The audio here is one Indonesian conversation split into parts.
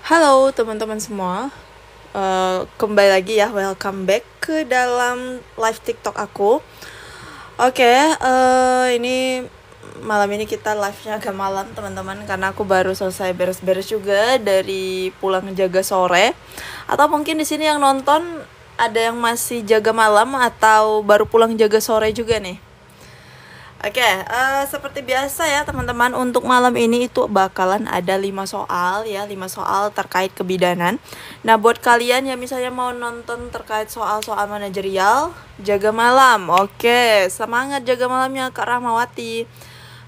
Halo teman-teman semua. Kembali lagi ya, welcome back ke dalam live TikTok aku. Oke, ini malam ini kita live-nya agak malam teman-teman, karena aku baru selesai beres-beres juga dari pulang jaga sore. Atau mungkin di sini yang nonton ada yang masih jaga malam atau baru pulang jaga sore juga nih. Oke, seperti biasa ya teman-teman, untuk malam ini itu bakalan ada 5 soal ya, 5 soal terkait kebidanan. Nah, buat kalian yang misalnya mau nonton terkait soal-soal manajerial, jaga malam. Oke, semangat jaga malamnya Kak Rahmawati.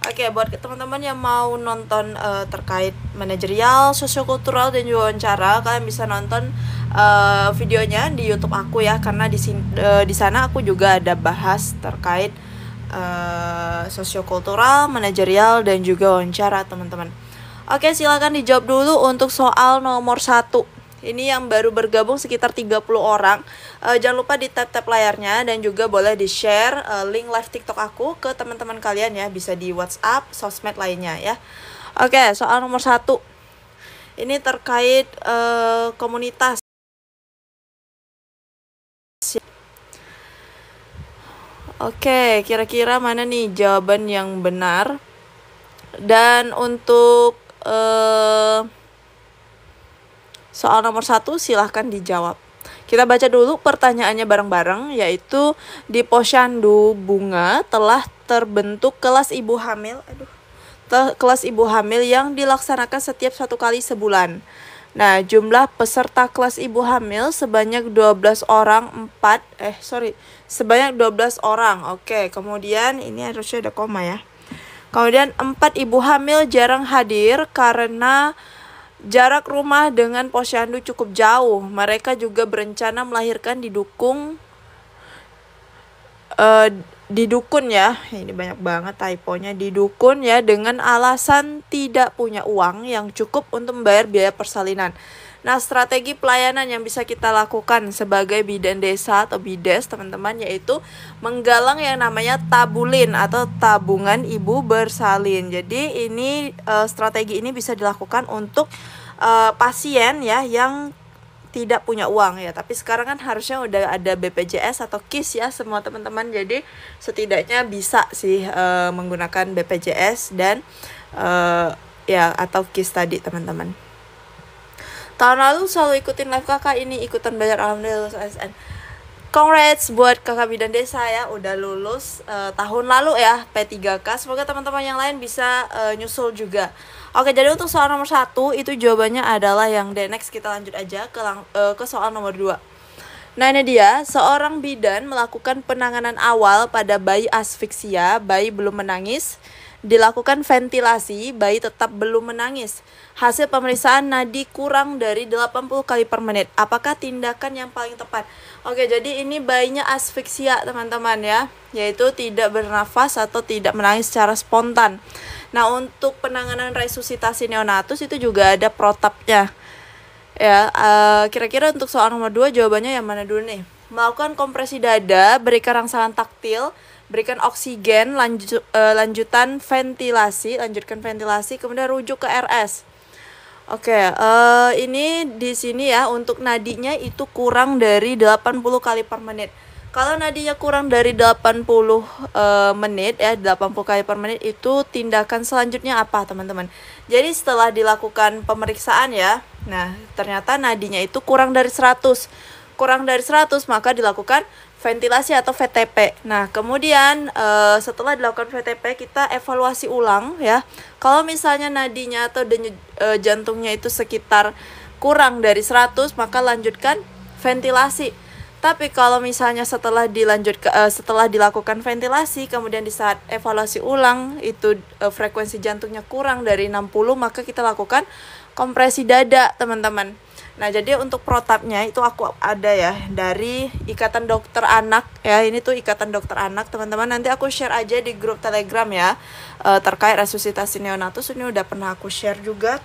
Oke, buat teman-teman yang mau nonton terkait manajerial, sosiokultural dan juga wawancara, kalian bisa nonton videonya di YouTube aku ya, karena di sana aku juga ada bahas terkait sosiokultural, manajerial, dan juga wawancara teman-teman. Oke, silakan dijawab dulu untuk soal nomor 1. Ini yang baru bergabung sekitar 30 orang. Jangan lupa di tap-tap layarnya dan juga boleh di-share link live TikTok aku ke teman-teman kalian ya, bisa di WhatsApp, sosmed lainnya ya. Oke, soal nomor 1. Ini terkait komunitas. Oke, kira-kira mana nih jawaban yang benar? Dan untuk soal nomor 1 silahkan dijawab. Kita baca dulu pertanyaannya bareng-bareng, yaitu di Posyandu Bunga telah terbentuk kelas ibu hamil. Kelas ibu hamil yang dilaksanakan setiap 1 kali sebulan. Nah, jumlah peserta kelas ibu hamil sebanyak 12 orang, sebanyak 12 orang. Oke, kemudian ini harusnya ada koma ya. Kemudian 4 ibu hamil jarang hadir karena jarak rumah dengan posyandu cukup jauh. Mereka juga berencana melahirkan di dukun ya, ini banyak banget typonya, di dukun ya, dengan alasan tidak punya uang yang cukup untuk membayar biaya persalinan. Nah, strategi pelayanan yang bisa kita lakukan sebagai bidan desa atau bides teman-teman, yaitu menggalang yang namanya tabulin atau tabungan ibu bersalin. Jadi ini strategi ini bisa dilakukan untuk pasien ya yang tidak punya uang ya, tapi sekarang kan harusnya udah ada BPJS atau KIS ya semua teman-teman, jadi setidaknya bisa sih menggunakan BPJS dan ya atau KIS tadi teman-teman. Tahun lalu selalu ikutin live kakak, ini ikutan belajar alhamdulillah lulus ASN. Congrats buat kakak bidan desa ya, udah lulus tahun lalu ya P3K. Semoga teman-teman yang lain bisa nyusul juga. Oke, jadi untuk soal nomor 1 itu jawabannya adalah yang D. Next kita lanjut aja ke soal nomor 2. Nah, ini dia, seorang bidan melakukan penanganan awal pada bayi asfiksia, bayi belum menangis, dilakukan ventilasi, bayi tetap belum menangis. Hasil pemeriksaan nadi kurang dari 80 kali per menit. Apakah tindakan yang paling tepat? Oke, jadi ini bayinya asfiksia teman-teman ya, yaitu tidak bernafas atau tidak menangis secara spontan. Nah, untuk penanganan resusitasi neonatus itu juga ada protapnya. Ya, kira-kira untuk soal nomor 2 jawabannya yang mana dulu nih? Melakukan kompresi dada, berikan rangsangan taktil, berikan oksigen, lanjutkan ventilasi, kemudian rujuk ke RS. Oke, ini di sini ya, untuk nadinya itu kurang dari 80 kali per menit. Kalau nadinya kurang dari 80 menit ya, 80 kali per menit, itu tindakan selanjutnya apa teman-teman? Jadi setelah dilakukan pemeriksaan ya, nah ternyata nadinya itu kurang dari 100. Kurang dari 100 maka dilakukan ventilasi atau VTP. Nah, kemudian setelah dilakukan VTP kita evaluasi ulang ya. Kalau misalnya nadinya atau jantungnya itu sekitar kurang dari 100 maka lanjutkan ventilasi. Tapi kalau misalnya setelah dilakukan ventilasi, kemudian di saat evaluasi ulang itu frekuensi jantungnya kurang dari 60, maka kita lakukan kompresi dada, teman-teman. Nah, jadi untuk protapnya itu aku ada ya dari Ikatan Dokter Anak ya. Ini tuh Ikatan Dokter Anak, teman-teman. Nanti aku share aja di grup Telegram ya. Terkait resusitasi neonatus ini udah pernah aku share juga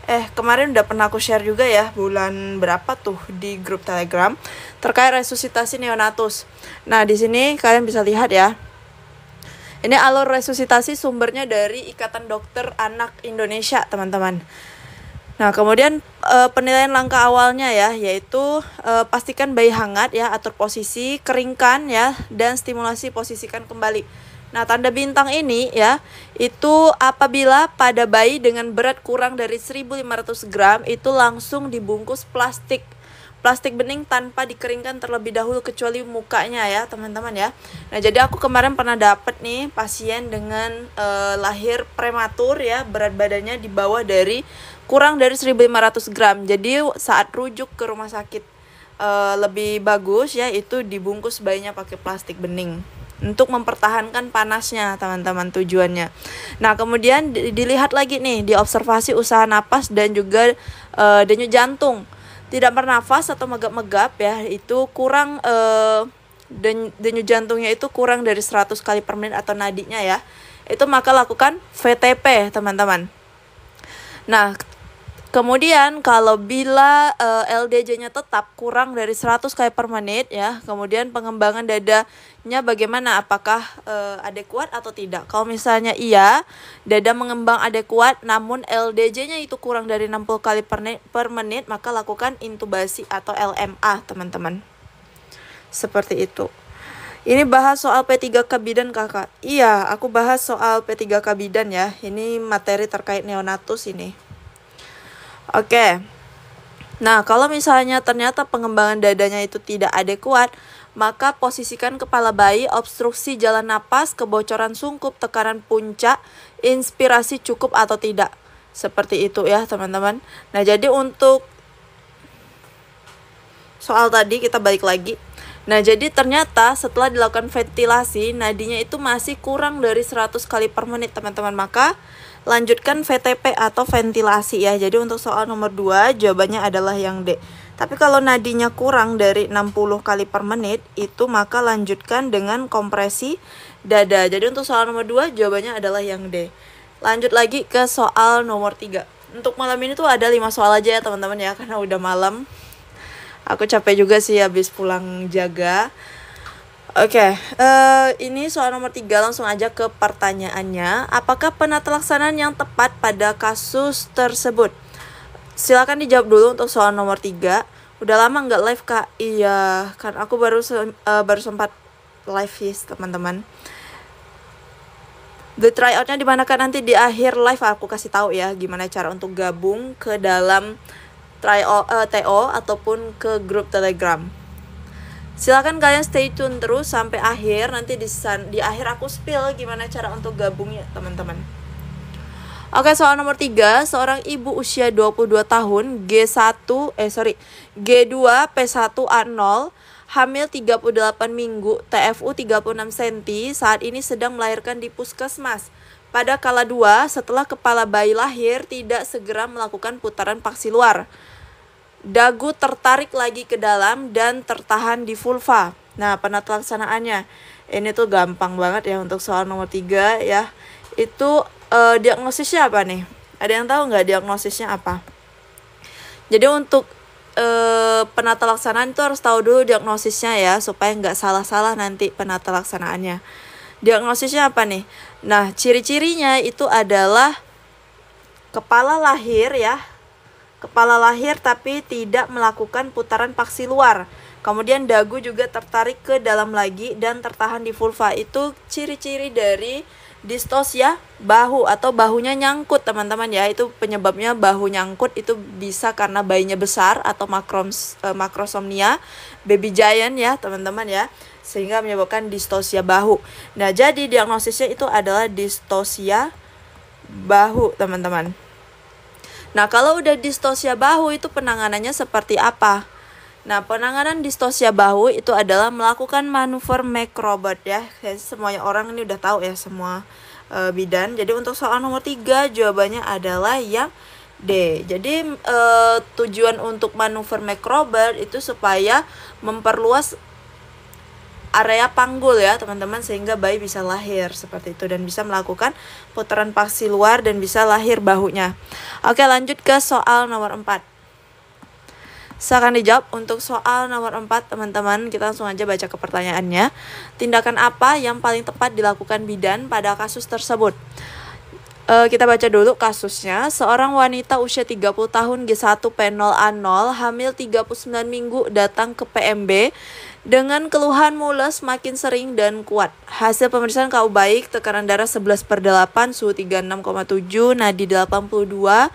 kemarin udah pernah aku share juga ya, bulan berapa tuh di grup Telegram terkait resusitasi neonatus. Nah, di sini kalian bisa lihat ya. Ini alur resusitasi sumbernya dari Ikatan Dokter Anak Indonesia, teman-teman. Nah, kemudian penilaian langkah awalnya ya, yaitu pastikan bayi hangat ya, atur posisi, keringkan ya, dan stimulasi posisikan kembali. Nah, tanda bintang ini ya, itu apabila pada bayi dengan berat kurang dari 1.500 gram itu langsung dibungkus plastik bening tanpa dikeringkan terlebih dahulu kecuali mukanya ya teman-teman ya. Nah, jadi aku kemarin pernah dapet nih pasien dengan lahir prematur ya, berat badannya di bawah dari kurang dari 1.500 gram. Jadi saat rujuk ke rumah sakit lebih bagus ya, itu dibungkus bayinya pakai plastik bening untuk mempertahankan panasnya teman-teman tujuannya. Nah, kemudian dilihat lagi nih, diobservasi usaha napas dan juga denyut jantung. Tidak bernafas atau megap-megap ya, itu kurang denyut jantungnya itu kurang dari 100 kali per menit atau nadinya ya, itu maka lakukan VTP teman-teman. Nah, kemudian kalau bila LDJ-nya tetap kurang dari 100 kali per menit ya, kemudian pengembangan dadanya bagaimana, apakah adekuat atau tidak. Kalau misalnya iya, dada mengembang adekuat namun LDJ-nya itu kurang dari 60 kali per menit, maka lakukan intubasi atau LMA teman-teman. Seperti itu. Ini bahas soal P3K bidan kakak. Iya, aku bahas soal P3K bidan ya. Ini materi terkait neonatus ini. Oke. Nah, kalau misalnya ternyata pengembangan dadanya itu tidak adekuat, maka posisikan kepala bayi, obstruksi jalan napas, kebocoran sungkup, tekanan puncak, inspirasi cukup atau tidak. Seperti itu ya, teman-teman. Nah, jadi untuk soal tadi kita balik lagi. Nah, jadi ternyata setelah dilakukan ventilasi, nadinya itu masih kurang dari 100 kali per menit, teman-teman. Maka lanjutkan VTP atau ventilasi ya. Jadi untuk soal nomor 2 jawabannya adalah yang D. Tapi kalau nadinya kurang dari 60 kali per menit, itu maka lanjutkan dengan kompresi dada. Jadi untuk soal nomor 2 jawabannya adalah yang D. Lanjut lagi ke soal nomor 3. Untuk malam ini tuh ada 5 soal aja ya teman-teman ya, karena udah malam. Aku capek juga sih habis pulang jaga. Oke, ini soal nomor 3, langsung aja ke pertanyaannya. Apakah penata laksanaan yang tepat pada kasus tersebut? Silakan dijawab dulu untuk soal nomor 3. Udah lama nggak live kak? Iya, kan aku baru sempat live ya teman-teman. The tryoutnya dimana kan, nanti di akhir live aku kasih tahu ya gimana cara untuk gabung ke dalam TO ataupun ke grup Telegram. Silakan kalian stay tune terus sampai akhir. Nanti di akhir aku spill gimana cara untuk gabungnya teman-teman. Oke, soal nomor 3. Seorang ibu usia 22 tahun G2 P1A0 hamil 38 minggu, TFU 36 cm, saat ini sedang melahirkan di puskesmas. Pada kala 2, setelah kepala bayi lahir, tidak segera melakukan putaran paksi luar. Dagu tertarik lagi ke dalam dan tertahan di vulva. Nah, penata laksanaannya ini tuh gampang banget ya untuk soal nomor 3 ya. Itu diagnosisnya apa nih? Ada yang tahu nggak diagnosisnya apa? Jadi untuk penata laksanaan itu harus tahu dulu diagnosisnya ya, supaya nggak salah-salah nanti penata laksanaannya. Diagnosisnya apa nih? Nah, ciri-cirinya itu adalah kepala lahir ya. Kepala lahir tapi tidak melakukan putaran paksi luar. Kemudian dagu juga tertarik ke dalam lagi dan tertahan di vulva. Itu ciri-ciri dari distosia bahu atau bahunya nyangkut teman-teman ya. Itu penyebabnya bahu nyangkut, itu bisa karena bayinya besar atau makrosomnia, baby giant ya teman-teman ya, sehingga menyebabkan distosia bahu. Nah, jadi diagnosisnya itu adalah distosia bahu teman-teman. Nah, kalau udah distosia bahu itu penanganannya seperti apa? Nah, penanganan distosia bahu itu adalah melakukan manuver Macrobot ya. Semuanya orang ini udah tahu ya, semua bidan. Jadi untuk soal nomor 3 jawabannya adalah yang D. Jadi tujuan untuk manuver Macrobot itu supaya memperluas area panggul ya teman-teman, sehingga bayi bisa lahir seperti itu dan bisa melakukan putaran paksi luar dan bisa lahir bahunya. Oke, lanjut ke soal nomor 4. Silakan dijawab untuk soal nomor 4 teman-teman. Kita langsung aja baca ke pertanyaannya. Tindakan apa yang paling tepat dilakukan bidan pada kasus tersebut? Kita baca dulu kasusnya. Seorang wanita usia 30 tahun G1P0A0 hamil 39 minggu datang ke PMB dengan keluhan mules makin sering dan kuat. Hasil pemeriksaan KU baik, tekanan darah 11/8, suhu 36,7, nadi 82,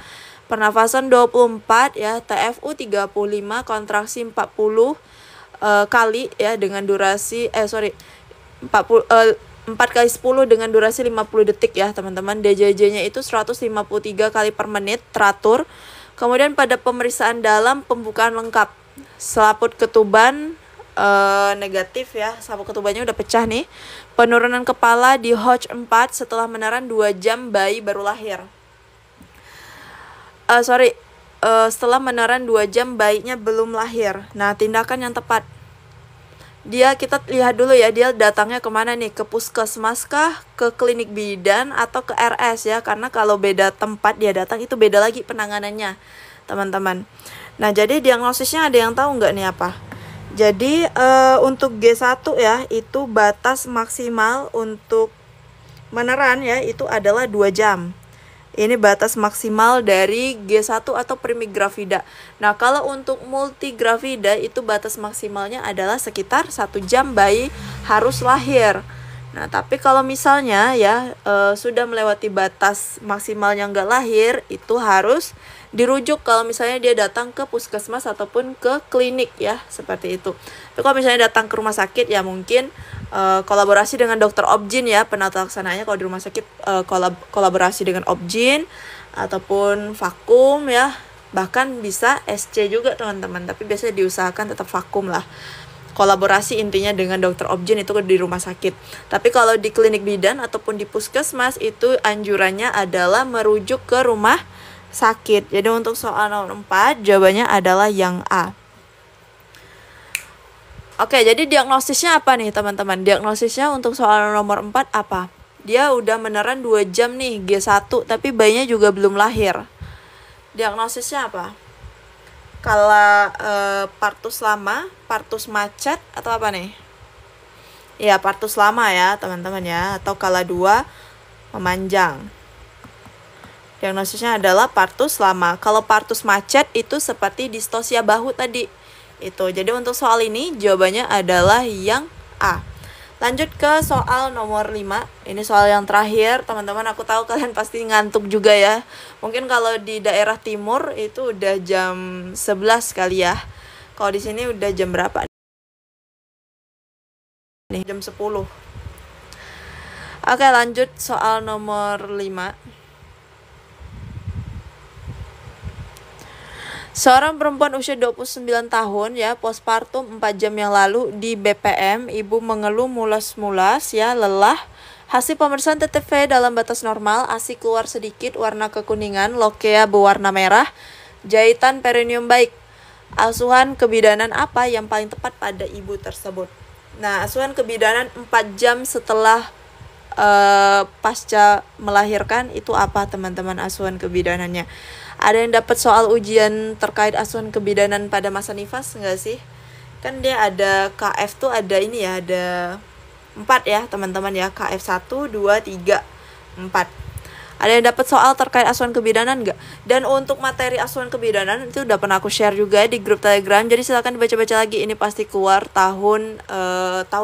pernafasan 24 ya, TFU 35, kontraksi 40 kali ya dengan durasi 4 kali 10 dengan durasi 50 detik ya teman-teman. DJJ-nya itu 153 kali per menit teratur. Kemudian pada pemeriksaan dalam pembukaan lengkap, selaput ketuban negatif ya, selaput ketubannya udah pecah nih. Penurunan kepala di Hodge 4 setelah meneran 2 jam bayi baru lahir. Setelah meneran 2 jam bayinya belum lahir. Nah, tindakan yang tepat. Kita lihat dulu ya, dia datangnya kemana nih? Ke puskesmas kah? Ke klinik bidan atau ke RS ya? Karena kalau beda tempat dia datang itu beda lagi penanganannya, teman-teman. Nah, jadi diagnosisnya ada yang tahu nggak nih apa? Jadi untuk G1 ya, itu batas maksimal untuk meneran ya, itu adalah 2 jam. Ini batas maksimal dari G1 atau primigravida. Nah, kalau untuk multigravida itu batas maksimalnya adalah sekitar 1 jam bayi harus lahir. Nah, tapi kalau misalnya ya sudah melewati batas maksimalnya nggak lahir, itu harus dirujuk kalau misalnya dia datang ke puskesmas ataupun ke klinik ya, seperti itu. Tapi kalau misalnya datang ke rumah sakit ya mungkin kolaborasi dengan dokter obgyn ya, penata laksananya kalau di rumah sakit kolaborasi dengan obgyn ataupun vakum ya, bahkan bisa SC juga teman-teman, tapi biasanya diusahakan tetap vakum lah. Kolaborasi intinya dengan dokter obgyn itu di rumah sakit. Tapi kalau di klinik bidan ataupun di puskesmas itu anjurannya adalah merujuk ke rumah sakit. Jadi untuk soal nomor 4 jawabannya adalah yang A. Oke, jadi diagnosisnya apa nih teman-teman? Diagnosisnya untuk soal nomor 4 apa? Dia udah meneran 2 jam nih G1 tapi bayinya juga belum lahir. Diagnosisnya apa? Kalau partus lama, partus macet atau apa nih? Ya, partus lama ya teman-teman ya, atau kala 2 memanjang. Diagnosisnya adalah partus lama. Kalau partus macet itu seperti distosia bahu tadi. Itu. Jadi untuk soal ini jawabannya adalah yang A. Lanjut ke soal nomor 5. Ini soal yang terakhir, teman-teman. Aku tahu kalian pasti ngantuk juga ya. Mungkin kalau di daerah timur itu udah jam 11 kali ya. Kalau di sini udah jam berapa nih? Jam 10. Oke, lanjut soal nomor 5. Seorang perempuan usia 29 tahun ya, postpartum 4 jam yang lalu di BPM, ibu mengeluh mulas-mulas ya, lelah. Hasil pemeriksaan TTV dalam batas normal, ASI keluar sedikit, warna kekuningan, lokea berwarna merah, jahitan perineum baik. Asuhan kebidanan apa yang paling tepat pada ibu tersebut? Nah, asuhan kebidanan 4 jam setelah pasca melahirkan itu apa teman-teman asuhan kebidanannya? Ada yang dapat soal ujian terkait asuhan kebidanan pada masa nifas enggak sih? Kan dia ada KF tuh ada ini ya, ada 4 ya teman-teman ya, KF 1, 2, 3, 4. Ada yang dapat soal terkait asuhan kebidanan enggak? Dan untuk materi asuhan kebidanan itu udah pernah aku share juga di grup Telegram, jadi silakan dibaca-baca lagi, ini pasti keluar tahun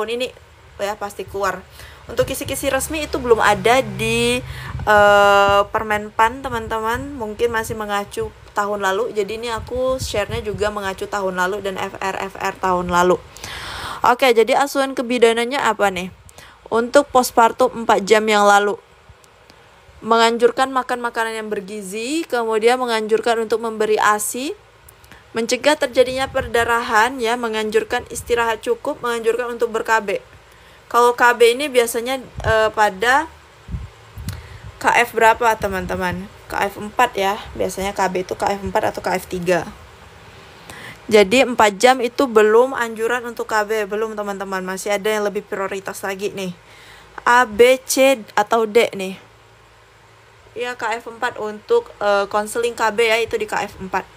ini ya, pasti keluar. Untuk kisi-kisi resmi itu belum ada di Permenpan teman-teman, mungkin masih mengacu tahun lalu. Jadi ini aku share-nya juga mengacu tahun lalu dan FR tahun lalu. Oke, jadi asuhan kebidanannya apa nih? Untuk postpartum 4 jam yang lalu, menganjurkan makan makanan yang bergizi, kemudian menganjurkan untuk memberi ASI, mencegah terjadinya perdarahan ya, menganjurkan istirahat cukup, menganjurkan untuk ber-KB. Kalau KB ini biasanya pada KF berapa teman-teman? KF 4 ya. Biasanya KB itu KF 4 atau KF 3. Jadi 4 jam itu belum anjuran untuk KB. Belum teman-teman. Masih ada yang lebih prioritas lagi nih. A, B, C, atau D nih. Ya KF 4 untuk konseling KB ya, itu di KF 4.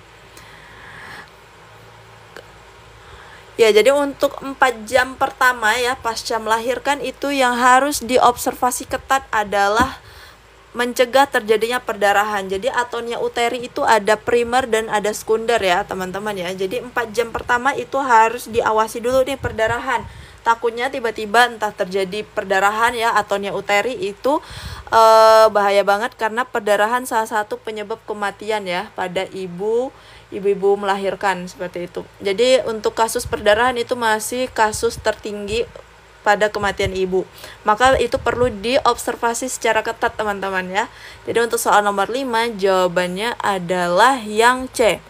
Ya, jadi untuk 4 jam pertama ya pasca melahirkan itu yang harus diobservasi ketat adalah mencegah terjadinya perdarahan. Jadi atonia uteri itu ada primer dan ada sekunder ya teman-teman ya. Jadi 4 jam pertama itu harus diawasi dulu nih perdarahan. Takutnya tiba-tiba entah terjadi perdarahan ya, atonia uteri itu bahaya banget karena perdarahan salah satu penyebab kematian ya pada ibu-ibu melahirkan seperti itu. Jadi untuk kasus perdarahan itu masih kasus tertinggi pada kematian ibu. Maka itu perlu diobservasi secara ketat teman-teman ya. Jadi untuk soal nomor 5 jawabannya adalah yang C.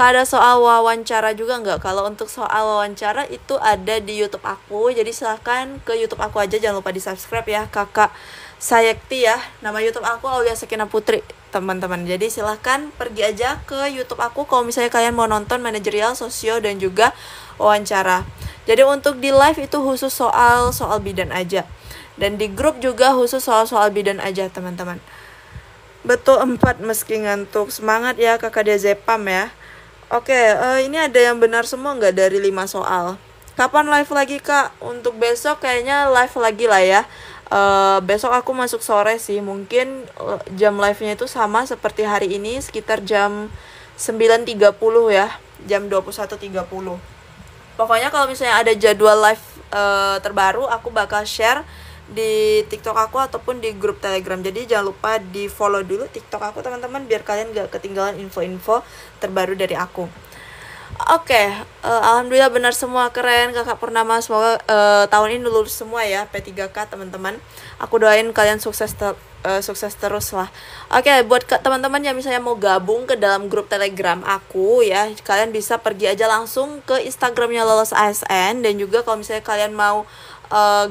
Ada soal wawancara juga nggak? Kalau untuk soal wawancara itu ada di YouTube aku. Jadi silahkan ke YouTube aku aja, jangan lupa di subscribe ya, Kakak Sayekti ya. Nama YouTube aku Aulia Sekina Putri teman-teman. Jadi silahkan pergi aja ke YouTube aku kalau misalnya kalian mau nonton manajerial, sosio, dan juga wawancara. Jadi untuk di live itu khusus soal bidan aja. Dan di grup juga khusus soal bidan aja teman-teman. Betul 4 meski ngantuk. Semangat ya Kakak Dezepam ya. Oke, ini ada yang benar semua nggak dari 5 soal? Kapan live lagi Kak? Untuk besok kayaknya live lagi lah ya. Besok aku masuk sore sih. Mungkin jam live-nya itu sama seperti hari ini, sekitar jam 9.30 ya. Jam 21.30. Pokoknya kalau misalnya ada jadwal live terbaru, aku bakal share di TikTok aku ataupun di grup Telegram. Jadi jangan lupa di follow dulu TikTok aku teman-teman, biar kalian gak ketinggalan info-info terbaru dari aku. Oke, alhamdulillah benar semua, keren Kakak Purnama. Semoga tahun ini lulus semua ya P3K teman-teman. Aku doain kalian sukses terus lah. Oke, buat teman-teman yang misalnya mau gabung ke dalam grup Telegram aku ya, kalian bisa pergi aja langsung ke Instagramnya Lolos ASN. Dan juga kalau misalnya kalian mau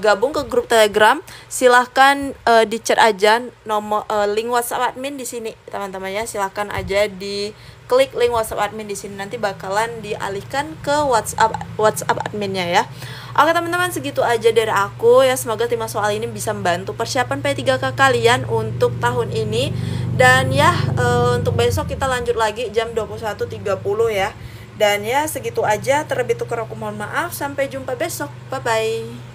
gabung ke grup Telegram, silahkan di chat aja nomor link WhatsApp admin di sini teman-teman ya. Silahkan aja di klik link WhatsApp admin di sini, nanti bakalan dialihkan ke WhatsApp adminnya ya. Oke teman-teman, segitu aja dari aku ya. Semoga 5 soal ini bisa membantu persiapan P3K kalian untuk tahun ini. Dan ya untuk besok kita lanjut lagi jam 21.30 ya. Dan ya segitu aja, terlebih kurang aku mohon maaf. Sampai jumpa besok, bye bye.